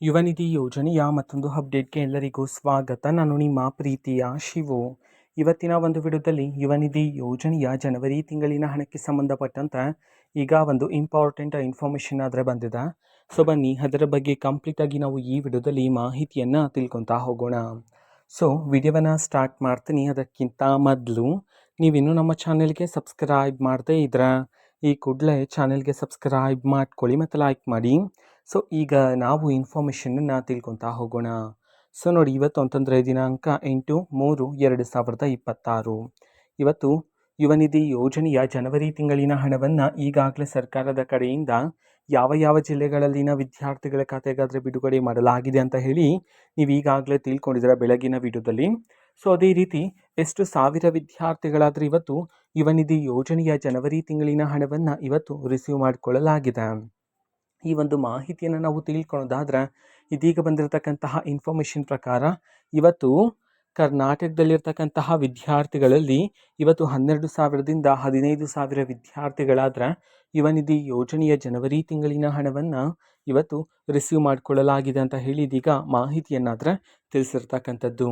ಯುವ ನಿಧಿ ಯೋಜನೆಯ ಮತ್ತೊಂದು ಅಪ್ಡೇಟ್ಗೆ ಎಲ್ಲರಿಗೂ ಸ್ವಾಗತ. ನಾನು ನಿಮ್ಮ ಪ್ರೀತಿಯ ಶಿವು. ಇವತ್ತಿನ ಒಂದು ವಿಡಿಯೋದಲ್ಲಿ ಯುವ ನಿಧಿ ಯೋಜನೆಯ ಜನವರಿ ತಿಂಗಳಿನ ಹಣಕ್ಕೆ ಸಂಬಂಧಪಟ್ಟಂತೆ ಈಗ ಒಂದು ಇಂಪಾರ್ಟೆಂಟ್ ಇನ್ಫಾರ್ಮೇಷನ್ ಆದರೆ ಬಂದಿದೆ. ಸೊ ಬನ್ನಿ ಅದರ ಬಗ್ಗೆ ಕಂಪ್ಲೀಟಾಗಿ ನಾವು ಈ ವಿಡಿಯೋದಲ್ಲಿ ಮಾಹಿತಿಯನ್ನು ತಿಳ್ಕೊತಾ ಹೋಗೋಣ. ಸೊ ವಿಡಿಯೋವನ್ನು ಸ್ಟಾರ್ಟ್ ಮಾಡ್ತೀನಿ. ಅದಕ್ಕಿಂತ ಮೊದಲು ನೀವಿನ್ನೂ ನಮ್ಮ ಚಾನೆಲ್ಗೆ ಸಬ್ಸ್ಕ್ರೈಬ್ ಮಾಡದೇ ಇದ್ರೆ ಈ ಕೂಡಲೇ ಚಾನೆಲ್ಗೆ ಸಬ್ಸ್ಕ್ರೈಬ್ ಮಾಡ್ಕೊಳ್ಳಿ ಮತ್ತು ಲೈಕ್ ಮಾಡಿ. ಸೊ ಈಗ ನಾವು ಇನ್ಫಾರ್ಮೇಷನನ್ನು ತಿಳ್ಕೊತಾ ಹೋಗೋಣ. ಸೊ ನೋಡಿ, ಇವತ್ತು ಅಂತಂದರೆ ದಿನಾಂಕ 8/3/2026. ಇವತ್ತು ಯುವ ನಿಧಿ ಯೋಜನೆಯ ಜನವರಿ ತಿಂಗಳಿನ ಹಣವನ್ನು ಈಗಾಗಲೇ ಸರ್ಕಾರದ ಕಡೆಯಿಂದ ಯಾವ ಯಾವ ಜಿಲ್ಲೆಗಳಲ್ಲಿನ ವಿದ್ಯಾರ್ಥಿಗಳ ಖಾತೆಗಾದರೆ ಬಿಡುಗಡೆ ಮಾಡಲಾಗಿದೆ ಅಂತ ಹೇಳಿ ನೀವು ಈಗಾಗಲೇ ತಿಳ್ಕೊಂಡಿದ್ದೀರ ಬೆಳಗಿನ ವಿಡಿಯೋದಲ್ಲಿ. ಸೊ ಅದೇ ರೀತಿ ಎಷ್ಟು ಸಾವಿರ ವಿದ್ಯಾರ್ಥಿಗಳಾದರೆ ಇವತ್ತು ಯುವ ನಿಧಿ ಯೋಜನೆಯ ಜನವರಿ ತಿಂಗಳಿನ ಹಣವನ್ನು ಇವತ್ತು ರಿಸೀವ್ ಮಾಡಿಕೊಳ್ಳಲಾಗಿದೆ. ಈ ಒಂದು ಮಾಹಿತಿಯನ್ನು ನಾವು ತಿಳ್ಕೊಳ್ಳೋದಾದ್ರೆ ಇದೀಗ ಬಂದಿರತಕ್ಕಂತಹ ಇನ್ಫಾರ್ಮೇಷನ್ ಪ್ರಕಾರ ಇವತ್ತು ಕರ್ನಾಟಕದಲ್ಲಿರ್ತಕ್ಕಂತಹ ವಿದ್ಯಾರ್ಥಿಗಳಲ್ಲಿ ಇವತ್ತು 12,000ದಿಂದ 15,000 ವಿದ್ಯಾರ್ಥಿಗಳಾದರೆ ಯುವ ನಿಧಿ ಯೋಜನೆಯ ಜನವರಿ ತಿಂಗಳಿನ ಹಣವನ್ನು ಇವತ್ತು ರಿಸೀವ್ ಮಾಡಿಕೊಳ್ಳಲಾಗಿದೆ ಅಂತ ಹೇಳಿ ಇದೀಗ ಮಾಹಿತಿಯನ್ನಾದರೆ ತಿಳಿಸಿರ್ತಕ್ಕಂಥದ್ದು.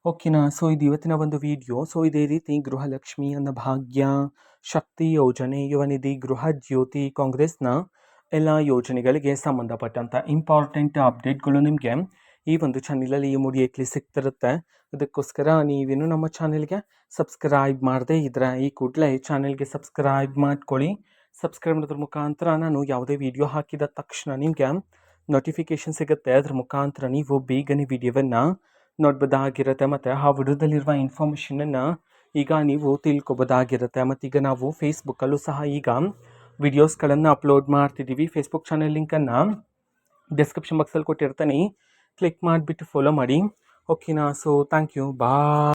ಓಕೆನಾ. ಸೊ ಇದು ಇವತ್ತಿನ ಒಂದು ವಿಡಿಯೋ. ಸೊ ಇದೇ ರೀತಿ ಗೃಹಲಕ್ಷ್ಮಿ ಅನ್ನಭಾಗ್ಯ, ಶಕ್ತಿ ಯೋಜನೆ, ಯುವ ನಿಧಿ, ಗೃಹ ಜ್ಯೋತಿ, ಕಾಂಗ್ರೆಸ್ನ ಎಲ್ಲ ಯೋಜನೆಗಳಿಗೆ ಸಂಬಂಧಪಟ್ಟಂಥ ಇಂಪಾರ್ಟೆಂಟ್ ಅಪ್ಡೇಟ್ಗಳು ನಿಮಗೆ ಈ ಒಂದು ಚಾನಲಲ್ಲಿ ಇಮಿಡಿಯೇಟ್ಲಿ ಸಿಗ್ತಿರುತ್ತೆ. ಅದಕ್ಕೋಸ್ಕರ ನೀವೇನು ನಮ್ಮ ಚಾನೆಲ್ಗೆ ಸಬ್ಸ್ಕ್ರೈಬ್ ಮಾಡದೇ ಇದ್ದರೆ ಈ ಕೂಡಲೇ ಚಾನೆಲ್ಗೆ ಸಬ್ಸ್ಕ್ರೈಬ್ ಮಾಡ್ಕೊಳ್ಳಿ. ಸಬ್ಸ್ಕ್ರೈಬ್ ಮಾಡೋದ್ರ ಮುಖಾಂತರ ನಾನು ಯಾವುದೇ ವಿಡಿಯೋ ಹಾಕಿದ ತಕ್ಷಣ ನಿಮಗೆ ನೋಟಿಫಿಕೇಷನ್ ಸಿಗುತ್ತೆ. ಅದ್ರ ಮುಖಾಂತರ ನೀವು ಬೇಗನೆ ವಿಡಿಯೋವನ್ನು ನೋಡ್ಬೋದಾಗಿರುತ್ತೆ ಮತ್ತು ಆ ವಿಡಿಯೋದಲ್ಲಿರುವ ಇನ್ಫಾರ್ಮೇಷನನ್ನು ಈಗ ನೀವು ತಿಳ್ಕೊಬೋದಾಗಿರುತ್ತೆ. ಮತ್ತೀಗ ನಾವು ಫೇಸ್ಬುಕ್ಕಲ್ಲೂ ಸಹ ಈಗ ವಿಡಿಯೋಸ್ಗಳನ್ನು ಅಪ್ಲೋಡ್ ಮಾಡ್ತಿದ್ದೀವಿ. ಫೇಸ್ಬುಕ್ ಚಾನೆಲ್ ಲಿಂಕನ್ನು ಡಿಸ್ಕ್ರಿಪ್ಷನ್ ಬಾಕ್ಸಲ್ಲಿ ಕೊಟ್ಟಿರ್ತೀನಿ, ಕ್ಲಿಕ್ ಮಾಡಿಬಿಟ್ಟು ಫಾಲೋ ಮಾಡಿ. ಓಕೆನಾ. So thank you, bye.